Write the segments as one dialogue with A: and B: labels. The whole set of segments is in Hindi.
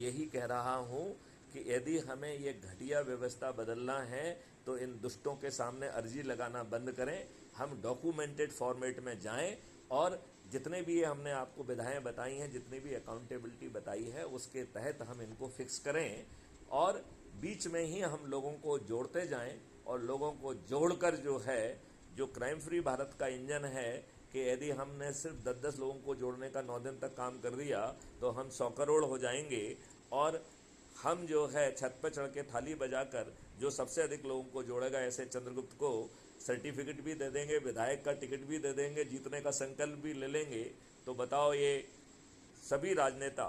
A: यही कह रहा हूं कि यदि हमें ये घटिया व्यवस्था बदलना है तो इन दुष्टों के सामने अर्जी लगाना बंद करें, हम डॉक्यूमेंटेड फॉर्मेट में जाएं और जितने भी ये हमने आपको विधाएं बताई हैं, जितनी भी अकाउंटेबिलिटी बताई है, उसके तहत हम इनको फिक्स करें और बीच में ही हम लोगों को जोड़ते जाएं और लोगों को जोड़कर जो है, जो क्राइम फ्री भारत का इंजन है कि यदि हमने सिर्फ 10-10 लोगों को जोड़ने का 9 दिन तक काम कर दिया तो हम 100 करोड़ हो जाएंगे और हम जो है छत पर चढ़ के थाली बजाकर जो सबसे अधिक लोगों को जोड़ेगा, ऐसे चंद्रगुप्त को सर्टिफिकेट भी दे देंगे, विधायक का टिकट भी दे देंगे, जीतने का संकल्प भी ले लेंगे। तो बताओ, ये सभी राजनेता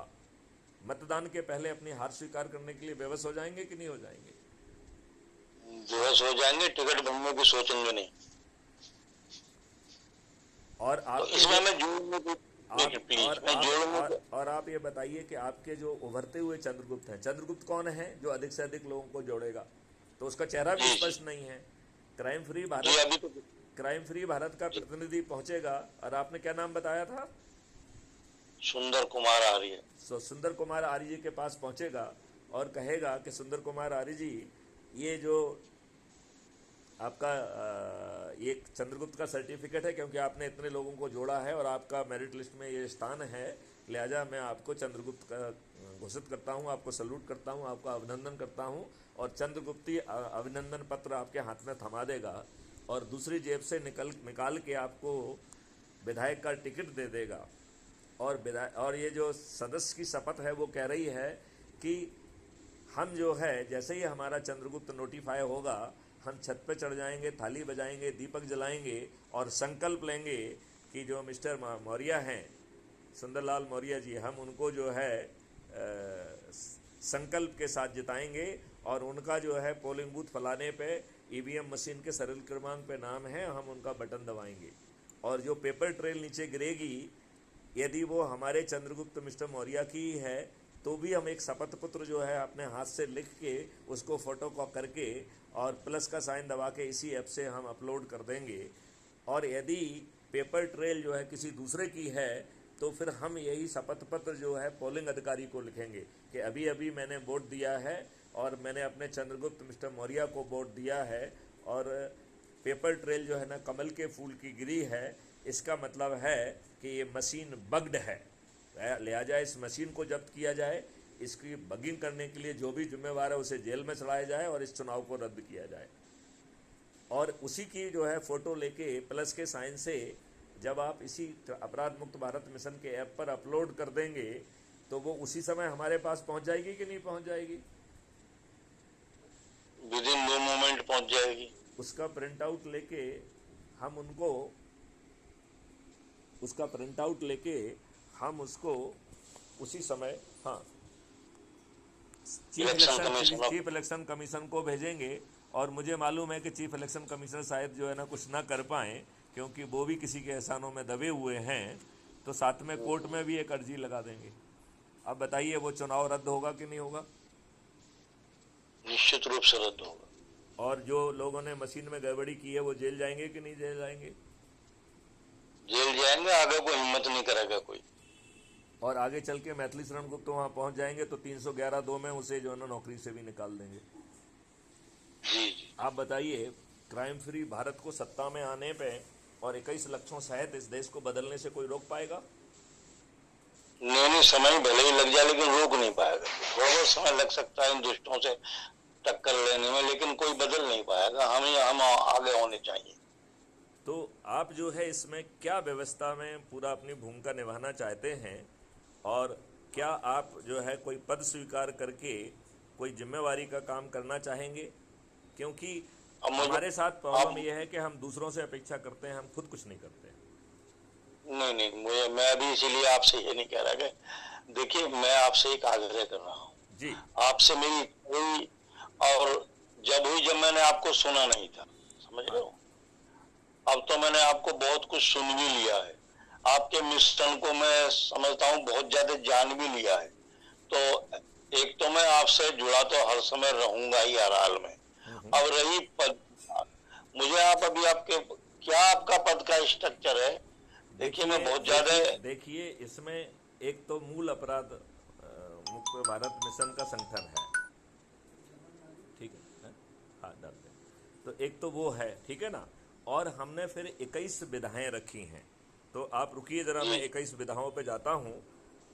A: मतदान के पहले अपनी हार स्वीकार करने के लिए बेबस हो जाएंगे कि नहीं हो जाएंगे?
B: बेबस हो जाएंगे, टिकट बनने की सोचेंगे नहीं।
A: और आप
B: तो इसमें मैं जोड़ूंगा
A: और आप ये बताइए कि आपके जो उभरते हुए चंद्रगुप्त हैं, चंद्रगुप्त कौन है जो अधिक से अधिक लोगों को जोड़ेगा? तो उसका चेहरा भी स्पष्ट नहीं है। Crime free Bharat, crime free Bharat का प्रतिनिधि पहुंचेगा और आपने क्या नाम बताया था?
B: सुंदर कुमार आर्य।
A: सुंदर कुमार आर्य जी के पास पहुंचेगा और कहेगा कि सुंदर कुमार आर्य जी, ये जो आपका ये चंद्रगुप्त का सर्टिफिकेट है, क्योंकि आपने इतने लोगों को जोड़ा है और आपका मेरिट लिस्ट में ये स्थान है, लिहाजा मैं आपको चंद्रगुप्त का घोषित करता हूँ, आपको सल्यूट करता हूँ, आपका अभिनंदन करता हूँ। और चंद्रगुप्ती अभिनंदन पत्र आपके हाथ में थमा देगा और दूसरी जेब से निकाल के आपको विधायक का टिकट दे देगा। और ये जो सदस्य की शपथ है वो कह रही है कि हम जो है, जैसे ही हमारा चंद्रगुप्त नोटिफाई होगा, हम छत पे चढ़ जाएंगे, थाली बजाएंगे, दीपक जलाएंगे और संकल्प लेंगे कि जो मिस्टर मौर्य हैं, सुंदरलाल मौर्य जी, हम उनको जो है संकल्प के साथ जिताएंगे और उनका जो है पोलिंग बूथ फलाने पे ईवीएम मशीन के सरल क्रमांक पे नाम है, हम उनका बटन दबाएंगे और जो पेपर ट्रेल नीचे गिरेगी, यदि वो हमारे चंद्रगुप्त मिस्टर मौर्य की है तो भी हम एक शपथ पत्र जो है अपने हाथ से लिख के उसको फोटो कॉपी करके और प्लस का साइन दबा के इसी ऐप से हम अपलोड कर देंगे। और यदि पेपर ट्रेल जो है किसी दूसरे की है तो फिर हम यही शपथ पत्र जो है पोलिंग अधिकारी को लिखेंगे कि अभी अभी मैंने वोट दिया है और मैंने अपने चंद्रगुप्त मिस्टर मौर्य को वोट दिया है और पेपर ट्रेल जो है ना कमल के फूल की गिरी है, इसका मतलब है कि ये मशीन बग्ड है, लिहाजा इस मशीन को जब्त किया जाए, इसकी बगिंग करने के लिए जो भी जिम्मेवार है उसे जेल में चढ़ाया जाए और इस चुनाव को रद्द किया जाए। और उसी की जो है फोटो लेके प्लस के साइन से जब आप इसी अपराध मुक्त भारत मिशन के ऐप पर अपलोड कर देंगे तो वो उसी समय हमारे पास पहुंच जाएगी कि नहीं पहुंच जाएगी?
B: विद इन नो मोमेंट पहुंच जाएगी।
A: उसका प्रिंट आउट लेके हम उनको, उसका प्रिंट आउट लेके हम उसको उसी समय, हाँ, चीफ इलेक्शन कमीशन को भेजेंगे। और मुझे मालूम है कि चीफ इलेक्शन कमिश्नर शायद जो है ना कुछ ना कर पाए, क्योंकि वो भी किसी के एहसानों में दबे हुए हैं, तो साथ में कोर्ट में भी एक अर्जी लगा देंगे। अब बताइए, वो चुनाव रद्द होगा कि नहीं होगा?
B: निश्चित रूप से रद्द होगा।
A: और जो लोगों ने मशीन में गड़बड़ी की है वो जेल जाएंगे कि नहीं जेल जाएंगे?
B: जेल जाएंगे, आगे कोई हिम्मत नहीं करेगा कोई।
A: और आगे चल के मैथिली शरण गुप्त वहां पहुंच जाएंगे तो 311(2) में उसे जो है ना नौकरी से भी निकाल देंगे।
B: जी।
A: आप बताइए, क्राइम फ्री भारत को सत्ता में आने पे और 21 लक्षों सहित इस देश को बदलने से कोई रोक पाएगा?
B: नहीं, समय भले ही लग जाए लेकिन रोक नहीं पाएगा। थोड़ा बहुत समय लग सकता है इन दुष्टों से टक्कर लेने में, लेकिन कोई बदल नहीं पाएगा। हम आगे होने चाहिए।
A: तो आप जो है इसमें क्या व्यवस्था में पूरा अपनी भूमिका निभाना चाहते हैं और क्या आप जो है कोई पद स्वीकार करके कोई जिम्मेवारी का काम करना चाहेंगे? क्योंकि हमारे साथ प्रॉब्लम यह है कि हम दूसरों से अपेक्षा करते हैं, हम खुद कुछ नहीं करते।
B: नहीं, मैं अभी इसीलिए आपसे ये नहीं कह रहा कि देखिए, मैं आपसे एक आग्रह कर रहा हूँ
A: जी।
B: आपसे मेरी कोई, और जब मैंने आपको सुना नहीं था, समझ रहे हो, अब तो मैंने आपको बहुत कुछ सुन भी लिया है, आपके मिशन को मैं समझता हूँ बहुत ज्यादा जान भी लिया है। तो एक तो मैं आपसे जुड़ा तो हर समय रहूंगा ही हर हाल में। अब रही पद, मुझे आप अभी आपके क्या आपका पद का स्ट्रक्चर है? देखिए, मैं बहुत ज्यादा,
A: देखिए इसमें एक तो मूल अपराध मुक्त भारत मिशन का संगठन है, ठीक है? हाँ, डालते हैं। तो एक तो वो है, ठीक है ना। और हमने फिर 21 विधाएं रखी हैं। तो आप रुकिए जरा, मैं 21 विधाओं पे जाता हूँ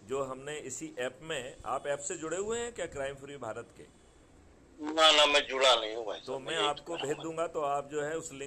A: जो हमने इसी ऐप में। आप ऐप से जुड़े हुए हैं क्या, क्राइम फ्री भारत के?
B: ना मैं जुड़ा नहीं हूँ भाई
A: तो
B: साहब,
A: मैं
B: यही
A: आपको
B: तो
A: भेज दूंगा, तो आप जो है उस लिंक